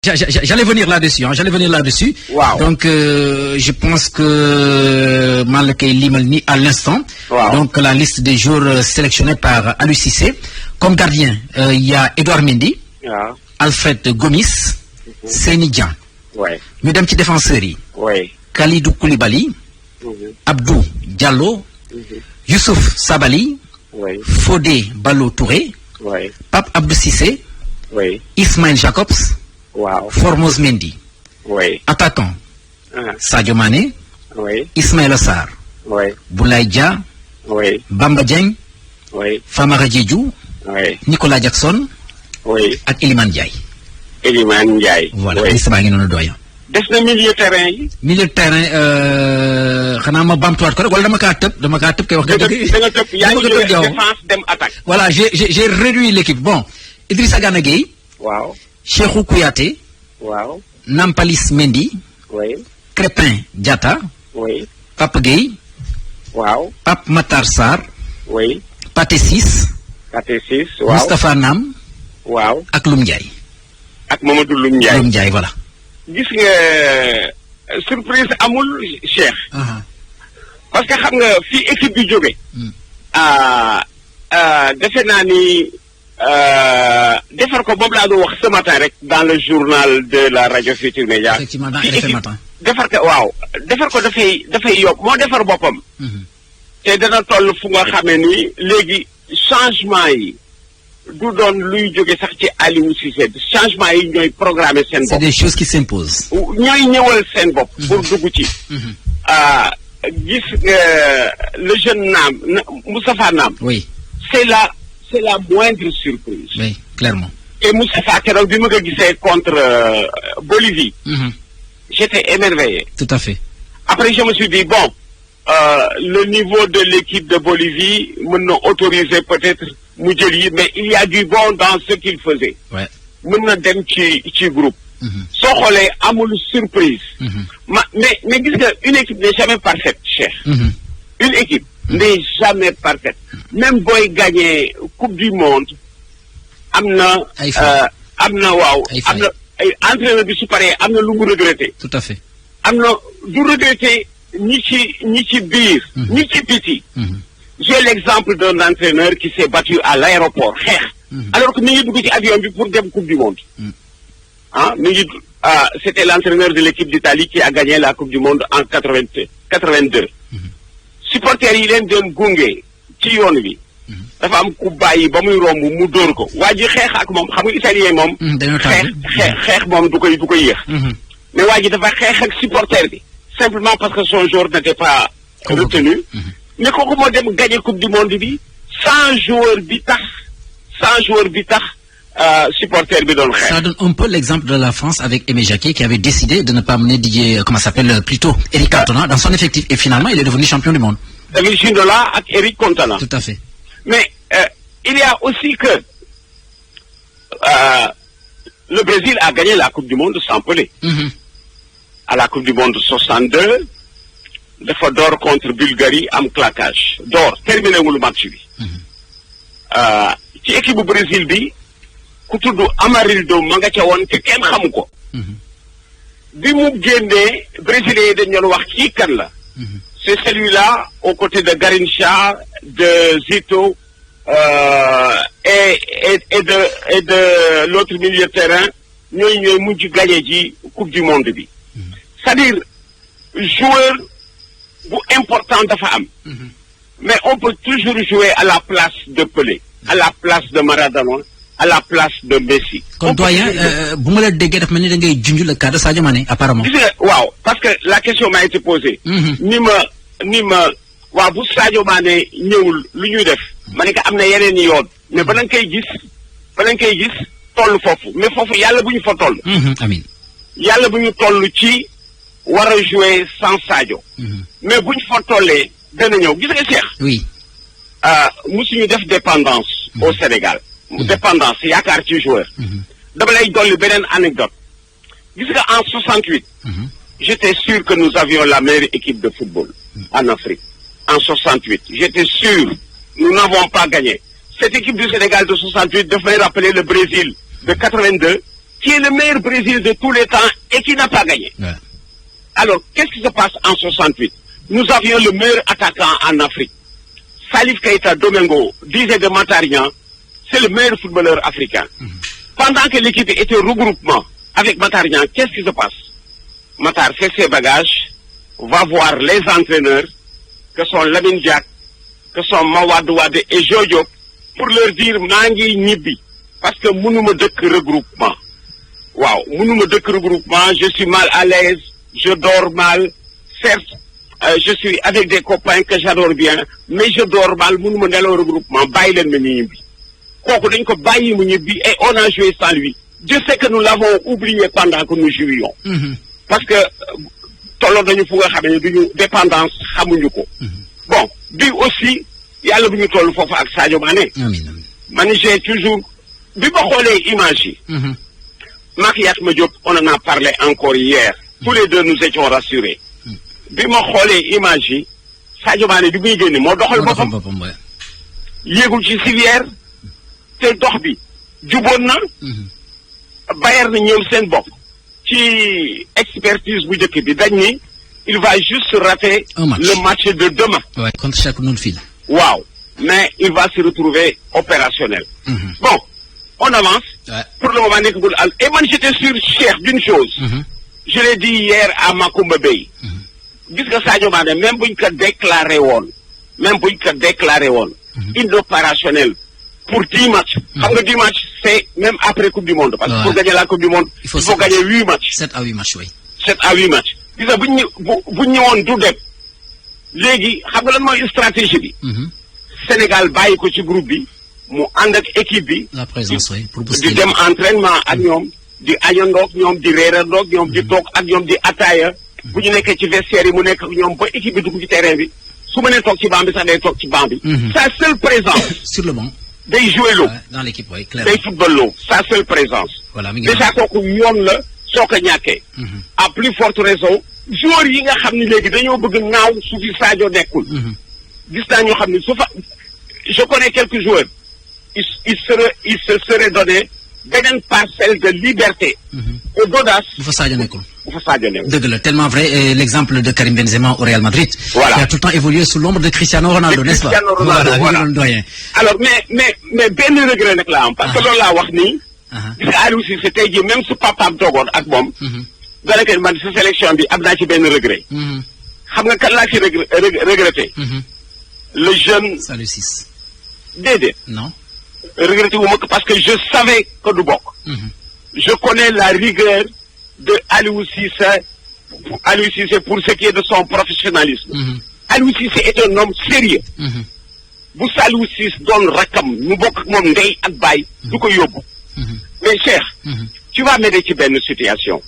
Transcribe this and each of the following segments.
J'allais venir là-dessus, Wow. Donc, je pense que Malakay Limalni à l'instant. Wow. Donc, la liste des joueurs sélectionnés par Aliou Cissé. Comme gardien, il y a Edouard Mendy, waaw Alfred Gomis, Seny Dieng. oui Ñu dem ci défenseurs yi. oui Kalidou Koulibaly, Abdou Diallo, Youssouf Sabaly, oui Fodé Ballo-Touré, oui Pape Abdou Cissé, oui Ismaël Jacobs, waaw Formose Mendy. oui Attaquant, Sadio Mané, oui Ismaïla Sarr, oui Boulaye Dia, oui Bamba Dieng, oui Famara Diédhiou, oui Nicolas Jackson oui ak Iliman Ndiaye. Elimane Ndiaye. Voilà, oui liste baa ngi noonu doyen. des na milieu terrain yi. Milieu de terrain xanaa ma bamtuwaat ko rek wala dama kaa tëb kay wax da dëgg. nga tëb yaa ngi jógee défense dem attaque. Voilà, j'ai réduit l'équipe. Bon, Idrissa Gana Gueye, waaw Cheikhou Kouyaté, waaw Nampalys Mendy, oui Crépin Diatta, oui Pape Gueye, waaw Pape Matar Sarr, oui Pathé Ciss, Katé 6 waaw Moustapha Nam waaw ak Loum Ndiaye. ak Mamadou Loum Ndiaye. Loum Ndiaye, voilà. gis nga surprise amul Cheikh. parce que xam nga fii équipe bi jóge defe naa ni defar ko boobu laa doon wax ce matin rek dans le journal de la radio Futurs Médias. Effectivement, dans RFM Matin. defar ko waaw defar ko dafay yokk moo defar boppam. te dana toll fu nga xamee ni léegi changement yi du doon luy jóge sax ci Aliou Cissé changement yi ñooy programmer seen C'est bopp. des choses qui s'imposent. ñooy ñëwal seen bopp. pour dugg ci. gis nga le jeune Naam Moustapha Naam. Oui, c'est la moindre surprise. oui, clairement. et Moustapha keroog bi ma ko gisee contre Bolivie. j'étais émerveillé. Tout à fait. Après je me suis dit bon le niveau de l'équipe de Bolivie mën na autoriser peut-être mu jël yi mais il y a du bon dans ce qu'il faisait. Ouais. mën na dem ci groupe. soo xoolee amul surprise. mais gis nga une équipe n'est jamais parfaite, Cheikh. Une équipe n'est jamais parfaite. Même booy gagner coupe du monde am na. am na waaw. am na ay entraîneur bi su paree am na lu mu regretter. Tout à fait. am na du regretter ñi ci biir. ñi ci biti. J'ai l'exemple d'un entraîneur qui s'est battu à l'aéroport xeex. alors que mi ngi dugg ci avion bi pour dem coupe du monde. C'était l'entraîneur de l'équipe d'Italie qui a gagné la coupe du monde en 82. supporters yi leen doon gunge ci yoon bi. dafa am ku bàyyi ba muy romb mu dóor ko waa ji xeex ak moom xam nga italien moom. xeex moom du koy yéex. mais waa ji dafa xeex ak supporter bi. simplement parce que son joueur n'était pas retenu. mais kooku moo dem gagné coupe du monde bi sans joueur bi tax supporter bi doon xeex. Ça donne un peu l'exemple de la France avec Aimé Jacquet qui avait décidé de ne pas mener Didier, comment ça s'appelle, plutôt Eric Cantona dans son effectif. Et finalement, il est devenu champion du monde. David Ginola ak Eric Cantona. Tout à fait. Mais il y a aussi que le Brésil a gagné la coupe du monde sans Pelé. À la coupe du monde 62 dafa door contre Bulgarie am claquage door terminé wul match bi. ci équipe bu Brésil bi ku tudd Amarildo ma nga ca woon te kenn xamu ko. bi mu génnee Brésilien yi dañu doon wax kii kan la. c'est celui-là aux côtés de Garrincha, de Zito et de l'autre milieu de terrain ñooy mujj gagné ji coupe du monde bi. c'est-à-dire joueur bu important dafa am. mais on peut toujours jouer à la place de Pelé, à la place de Maradona, à la place de Messi. Kon doyen bu ma la déggee daf mel ni da ngay junj le cas de Sadio Mané apparemment. gis nga waaw parce que la question m'a été posée. ni ma waaw bu Sadio Mané ñëwul lu ñuy def. ma ne ko am na yeneen i yoon. mais ba nga koy gis toll foofu mais foofu yàlla bu ñu fa toll. Amiin. yàlla bu ñu toll ci war a jouer sans Sadio. mais bu ñu fa tollee dana ñëw gis nga Cheikh. Oui. musuñu def dépendance au Sénégal. dépendance yaakaar ci joueur. dama lay dolli beneen anecdote. gis nga en 68. j'étais sûr que nous avions la meilleure équipe de football en Afrique. En 68, j'étais sûr. Nous n'avons pas gagné. Cette équipe du Sénégal de 68 devrait rappeler le Brésil de 82 qui est le meilleur Brésil de tous les temps et qui n'a pas gagné. Ouais. Alors, qu'est-ce qui se passe en 68? Nous avions le meilleur attaquant en Afrique. Salif Keita Domingo disait de Matar Niang, c'est le meilleur footballeur africain. Pendant que l'équipe était regroupement avec Matar Niang, qu'est-ce qui se passe? Matar fait ses bagages, va voir les entraîneurs, que sont Lamine Diack, que sont Mawade Wade et Jojo, pour leur dire Mangi Nibi, parce que mënuma dëkk regroupement. Waaw, mënuma dëkk regroupement, je suis mal à l'aise, je dors mal, certes, je suis avec des copains que j'adore bien, mais je dors mal, mënuma nelaw regroupement, bàyyi leen ma ñu ñibbi. Kooku dañ ko bàyyi mu ñibbi et on a joué sans lui. Dieu sait que nous l'avons oublié pendant que nous jouions. Parce que tolloon dañu fu nga xam ne duñu dépendance xamuñu ko. Bon, bi aussi yàlla bu ñu toll foofu ak Sadio Mané. Amiin. Man j'ai toujours bi ma xoolee image yi. Maak Yatma Diop on en a parlé encore hier. Tous les deux nous étions rassurés. Bi ma xoolee image yi Sadio Mané bi muy génne moo doxal boppam. Yéegul ci civière te dox bi juboon na. Bayern na ñoom seen bopp ci expertise bu njëkk bi dañ ni il va juste rater le match de demain. Ouais, contre chaque non-fil. Waaw, mais il va se retrouver opérationnel. Bon, on avance. Ouais. Pour le moment nekkagul al et man j'étais sûr Cheikh d'une chose. Je l'ai dit hier à Macoumba Bey. Gis nga Sadio Mané même buñ ko déclaré woon inopérationnel pour 10 matchs. Xam nga 10 matchs c'est même après Coupe du Monde. Parce que pour gagner la Coupe du Monde, il faut gagner 8 matchs. 7 à 8 matchs, oui. 7 à 8 matchs. Gis nga buñ ñëwoon du dem. Léegi xam nga lan mooy stratégie bi. Sénégal bàyyi ko ci groupe bi mu ànd ak équipe bi. La présence, oui, pour booster. Di dem entraînement ak ñoom, di añandoog ñoom, di reerandoog ñoom, di toog ak ñoom, di ataaya. Bu ñu nekkee ci vestiaire yi mu nekk ak ñoom ba équipe bi dugg ci terrain bi. Su ma nee toog ci banc bi sax day toog ci banc bi. Sa seule présence. Sur le banc. Day jouer loo. Dans l'équipe, oui, clairement. Day football loo. Sa seule présence. Voilà, mi ngi déjà kooku yoon la soo ko ñàkkee. À plus forte raison. Joueurs yi nga xam ni léegi dañoo bëgg naaw su fi Sadio nekkul. Gis naa ñoo xam ni su fa je connais quelques joueurs. Il se serait donné beneen parcelle de liberté. Et d'audace. Bu fa Sadio nekkul. Bu fa Sadio nekkul. Dëgg la, tellement vrai. Et l'exemple de Karim Benzema au Real Madrid. Voilà. Qui a tout le temps évolué sous l'ombre de Cristiano Ronaldo, n'est-ce pas? Cristiano Ronaldo, voilà. Doyen. Alors mais benn regret nag la am parce que loolu laa wax nii. Gis nga Aliou Cissé tey jii même su papaam toogoon ak moom. dana ko man sa sélection bi am naa ci benn regret. Xam nga kan laa ci regretté. Le jeune. Saliou Ciss. Déedéet. Non. Regretté wu ma ko parce que je savais que du bokk. Je connais la rigueur de Aliou Cissé pour ce qui est de son professionnalisme. Aliou Cissé est un homme sérieux. Bu Saliou Ciss doon rakkam ñu bokk ak moom ndey ak baay du ko yóbbu. Mais Cheikh. Tu vas m'aider ci benn situation.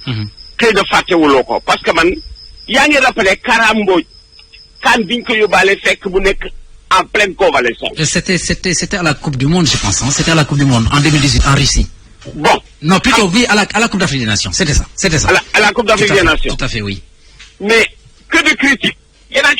Xëy na fàttewuloo ko parce que man yaa ngi rappelé Kara Mbodj kan biñ ko yóbbaale fekk bu nekk en pleine convalescence. C'était à la Coupe du Monde, je pense. Hein? C'était à la Coupe du Monde en 2018 en Russie. Bon. Non, plutôt oui, à la Coupe d'Afrique des Nations. C'était ça. À la Coupe d'Afrique des Nations. Tout à fait, oui. Mais que de critiques. Il y en a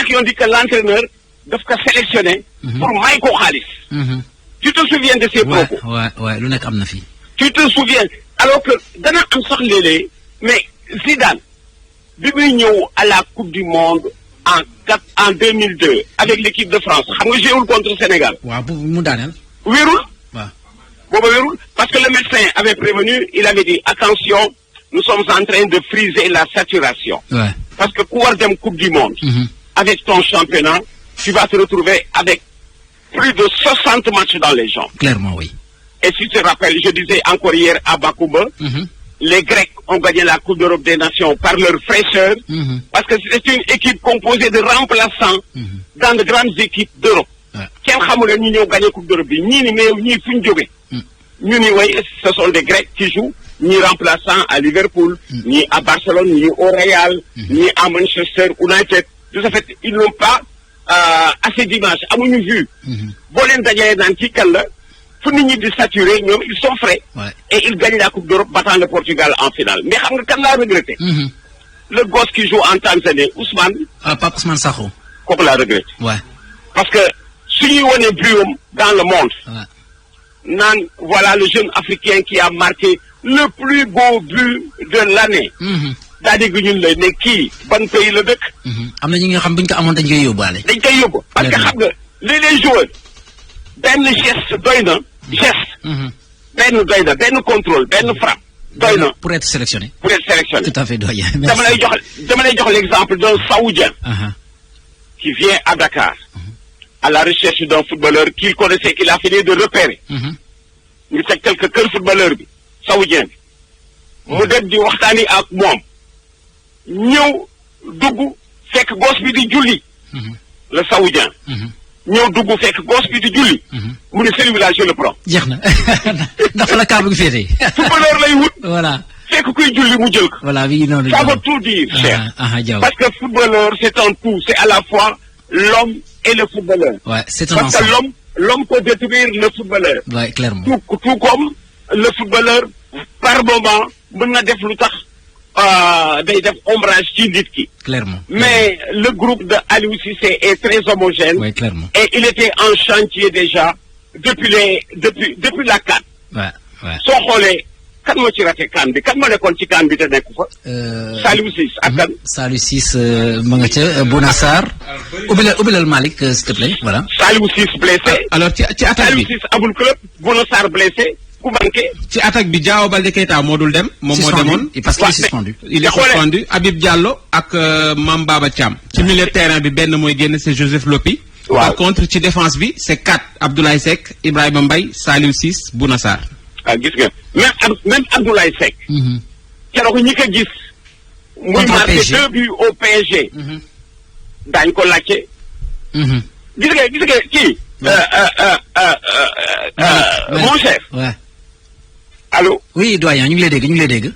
qui ont dit que l'entraîneur daf ko sélectionné pour may ko xaalis. Tu te souviens de ces propos? Ouais, lu nekk am na fi. Tu te souviens alors que dana am sax léeg-léeg mais Zidane bi muy ñëw à la Coupe du Monde en 2002 avec l'équipe de France xam nga joué contre Sénégal. Waaw bu mu daaneel. Wérul. Waaw. Booba wérul parce que le médecin avait prévenu, il avait dit attention, nous sommes en train de friser la saturation. Ouais. Parce que ku war dem Coupe du Monde. Avec ton championnat, tu vas te retrouver avec plus de 60 matchs dans les jambes. Clairement, oui. Et si tu te rappelles, je disais encore hier à Bakoumba, les Grecs ont gagné la Coupe d'Europe des Nations par leur fraîcheur, parce que c'est une équipe composée de remplaçants dans de grandes équipes d'Europe. Kenn xamul ñu ñëw gagné Coupe d'Europe bi ñii ni mais ñii fu ñu jógee. ñu ni way ce sont des Grecs qui jouent, ñii remplaçants à Liverpool, ñii à Barcelone, ñii au Real, ñii à Manchester United. De ce fait, ils n'ont pas assez d'images, amuñu vue. Boo leen dajalee naan ci kan la fu nit ñi di saturé ñoom ils sont frais. Et ils gagnent la Coupe d'Europe battant le Portugal en finale. Mais xam nga kan laa regretté. Le gosse qui joue en Tanzanie, Ousmane. Pape Ousmane Sakho. Kooku laa regretté. Ouais. Parce que su ñuy wone bruam dans le monde. Naan voilà le jeune africain qui a marqué le plus beau but de l'année. c'est-à-dire que ñun la ne kii ban pays la dëkk. am na ñi nga xam buñ ko amoon dañ koy yóbbaale. dañ koy yóbbu parce que xam nga les joueurs benn geste doy na geste. benn doy na benn contrôle benn frappe doy na. pour être sélectionné. tout à fait doyen. dama lay jox l'exemple d'un Saoudien. qui vient à Dakar. à la recherche d'un footballeur qu'il connaissait qu'il a fini de repérer. ñu teg quelques kër footballeur bi saoudien bi. mu dem di waxtaani ak moom. ñëw dugg fekk gosse bi di julli. le saoudien. ñëw dugg fekk gosse bi di julli. mu ne celui-là je le prends. jeex na ndax la kàddu gi féetee. footballeur lay wut. voilà fekk kuy julli mu jël ko. voilà oui noonu. ça veut tout dire cher. parce que footballeur c'est un tout c'est à la fois l'homme et le footballeur. Ouais, c'est un parce que l'homme peut détruire le footballeur. Ouais, clairement. Tout comme le footballeur par moment mën na def lu tax day def ombrage ci nit ki. Clairement. Mais le groupe de Aliou Cissé est très homogène. Ouais, clairement. Et il était en chantier déjà depuis la CAN. Ouais. soo xoolee kan moo ci raté CAN bi kan moo nekkoon ci CAN bi te nekk fa. Saliou Ciss ak kan. Saliou Ciss ma nga ca Bouna Sarr. ubbilal Malick s'il te plaît voilà. Saliou Ciss blessé. alors ci attaque bi Saliou Ciss amul club Bouna Sarr blessé ku manqué. ci attaque bi Diao Baldé Keita moo dul dem. moom moo demoon parce qu'il est suspendu. il est suspendu Habib Diallo ak Mame Baba Thiam. ci milieu terrain bi benn mooy génn c'est Joseph Lopi. par contre ci défense bi c'est 4 Abdoulaye Seck Ibrahima Mbaye Saliou Ciss Bouna Sarr. gis nga même Abdoulaye Seck. keroog ñi ko gis. muy marqué 2 buts au PSG. daañu ko laajte. gis nga kii. mon chef. Ouais. Allô. Oui doyen ñu ngi lay dégg.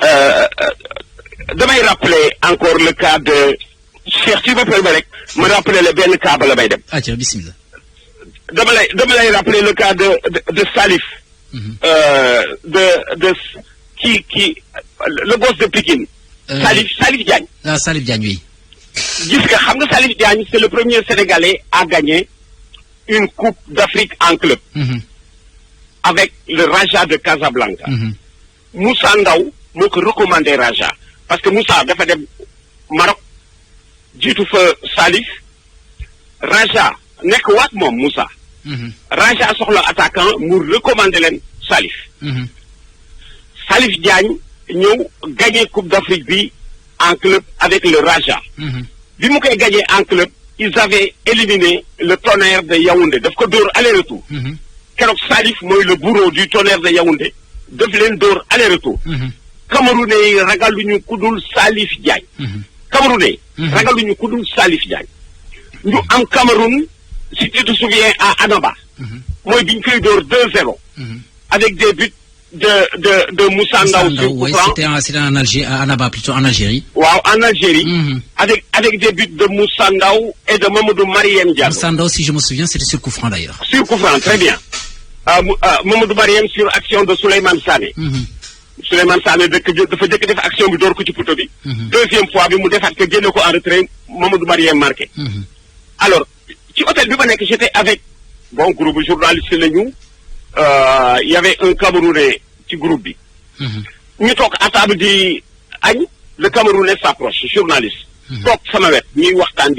damay rappeler encore le cas de Cheikh si ma permet rek ma rappeler le benn cas ba la may dem. Tiens bismillah. dama lay rappeler le cas de Salif. Qui le boss de Pikine. Salif Diagne. Ah Salif Diagne oui. gis nga xam nga Salif Diagne c'est le premier Sénégalais à gagner une coupe d'Afrique en club. Avec le Raja de Casablanca. Moussa Ndaw moo ko recommandé Raja parce que Moussa dafa dem Maroc jiitu fa Salif Raja nekk waat moom Moussa. Raja soxla attaquant mu recommandé leen Salif. Salif Diagne ñëw gagné coupe d'Afrique bi en club avec le Raja. bi mu koy gagné en club ils avaient éliminé le Tonnerre de Yaoundé daf ko dóor aller-retour. keroog Salif mooy le bourreau du Tonnerre de Yaoundé daf leen dóor aller-retour. Camerounais yi ragaluñu ku dul Salif Diagne. Camerounais ragaluñu ku dul Salif Diagne. ñu am Cameroun si tu te souviens à Annaba. mooy bi ñu koy dóor 2-0. avec des buts de Moussa Ndaw sur coup franc. C'était en Algérie, à Annaba plutôt en Algérie. Waaw en Algérie. avec des buts de Moussa Ndaw et de Mamadou Mariem Diallo. Moussa Ndaw si je me souviens c'était sur coup franc d'ailleurs. Sur coup franc très bien. Mamadou Mariem sur action de Souleymane Sané. Souleymane Sané dafa jëkk def action bi door ko ci poteau bi. deuxième fois bi mu defaat ko génne ko en retrait Mamadou Mariem marqué. alors ci hôtel bi ma nekk j'étais avec groupe journaliste la ñu. Il y avait un Camerounais ci groupe bi. ñu toog à table di añ le Camerounais s'approche journaliste. toog sama wet ñuy waxtaan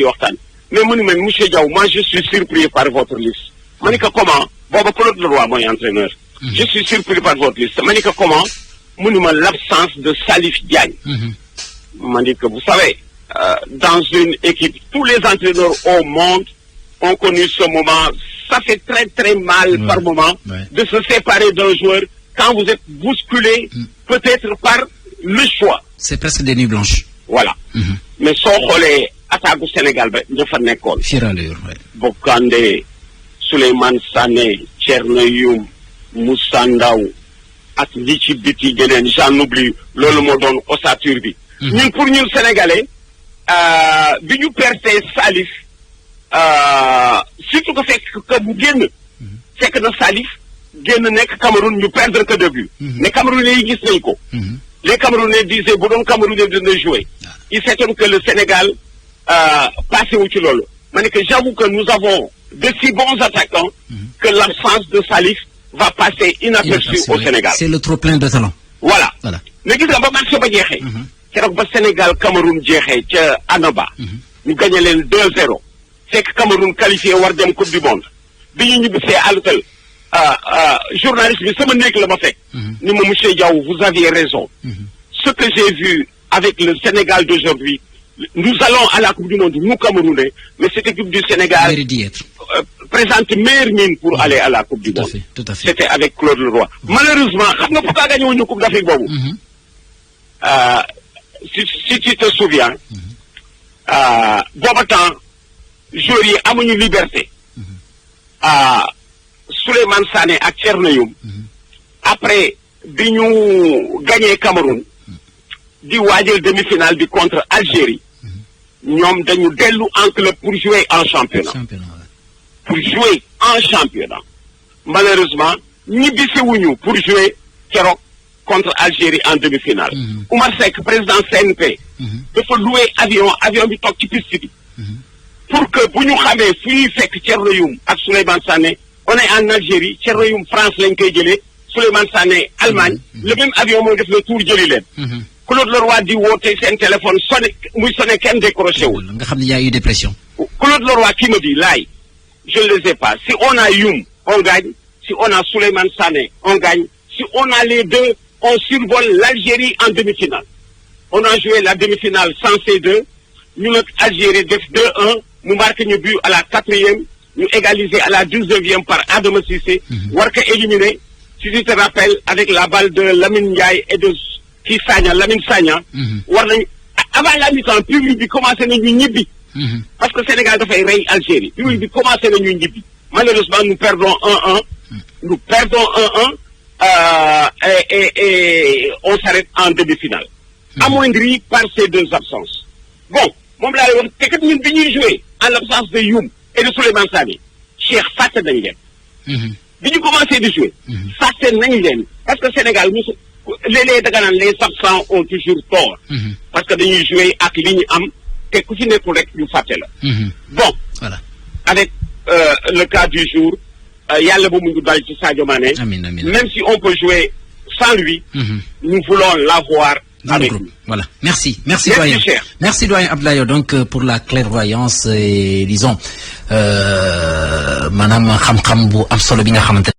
mais mu ni man monsieur Diaw moi je suis surpris par votre liste. ma ni ko comment booba Claude Leroy mooy entraîneur. je suis surpris par votre liste ma ni ko comment mu ni ma l'absence de Salif Diagne. ma ni ko vous savez dans une équipe tous les entraîneurs au monde ont connu ce moment. Ça fait très très mal par moment de se séparer d'un joueur quand vous êtes bousculé peut-être par le choix. C'est presque des nuits blanches. Voilà. Mais soo xoolee attaque bu Sénégal ba ña fa nekkoon. Bokandé Souleymane Sané Thierno Youm Moussa Ndaw ak li ci biti geneen j'en oublie loolu moo doon ossature bi. ñun pour ñun Sénégalais bi ñu perte Salif. surtout que fekk que bu génn fekk na Salif génn nekk Cameroun ñu perdre que de but mais Camerounais yi gis nañ ko les Camerounais disaient bu doon Camerounais dina jouer il s'étonne que le Sénégal passé wu ci loolu ma ne que j'avoue que nous avons de si bons attaquants que l'absence de Salif va passer inaperçu au Sénégal. C'est le trop plein de talent. voilà mais gis nga ba match ba jeexee keroog ba Sénégal Cameroun jeexee ca Annaba ñu gagné leen 2-0 fekk Cameroun qualifié war dem coupe du monde bi ñu ñibbisee à l'hôtel journaliste bi sama néeg la ma fekk ni ma monsieur Diaw vous aviez raison ce que j'ai vu avec le Sénégal d'aujourd'hui nous allons à la coupe du monde nous Camerounais mais cette équipe du Sénégal présente meilleure mine pour aller à la coupe du monde tout à fait. C'était avec Claude Leroy malheureusement xam nga pourquoi gagné wuñu coupe d'Afrique boobu si tu te souviens booba temps joueurs yi amuñu liberté Souleymane Sané ak Thierno Youm après bi ñu gagné Cameroun di waajal demi-finale bi contre Algérie ñoom dañu dellu en club pour jouer en championnat malheureusement ñibbisiwuñu pour jouer keroog contre Algérie en demi-finale Oumar Seck président CNP dafa louer avion bi toog ci piste bi pour que bu ñu xamee fu ñuy fekk Thierno Youm ak Souleymane Sané on est en Algérie Thierno Youm France lañ koy jëlee Souleymane Sané Allemagne le même avion mooy def le tour jëli leen Claude Leroy di woote seen téléphone sonné kenn décroché wul nga xam ne y a eu des pressions Claude Leroy qui me dit laay je ne les ai pas si on a Youm on gagne si on a Souleymane Sané on gagne si on a les deux on survole l'Algérie en demi-finale on a joué la demi-finale sans ces deux ñu nag Algérie def 2-1 mu marqué ñu but à la 4e ñu égalisé à la 19e par Adama Cissé war ko éliminé si tu te rappelles avec la balle de Lamine Ndiaye et de Lamine Sagna war nañu avant la mi-temps public bi commencé nañu ñibbi parce que Sénégal dafay rey Algérie public bi commencé nañu ñibbi malheureusement nous perdons 1-1 et on s'arrête en demi-finale amoindri par ces deux absences bon moom laa lay wax te kat ñun bi ñuy jouer en l'absence de Youm et de Souleymane Sané Cheikh fàtte nañ leen bi ñu commencé di jouer fàtte nañ leen parce que Sénégal léeg-léeg da nga naan les absents ont toujours tort parce que dañuy jouer ak li ñu am te ku ci nekkul rek ñu fàtte la bon voilà avec le cas du jour yàlla ba mu ngi dal ci Sadio Mané même si on peut jouer sans lui nous voulons l'avoir dans le groupe. Voilà. Merci doyen. Merci doyen Abdoulaye donc pour la clairvoyance et disons maanaam xam-xam bu am solo bi nga xamante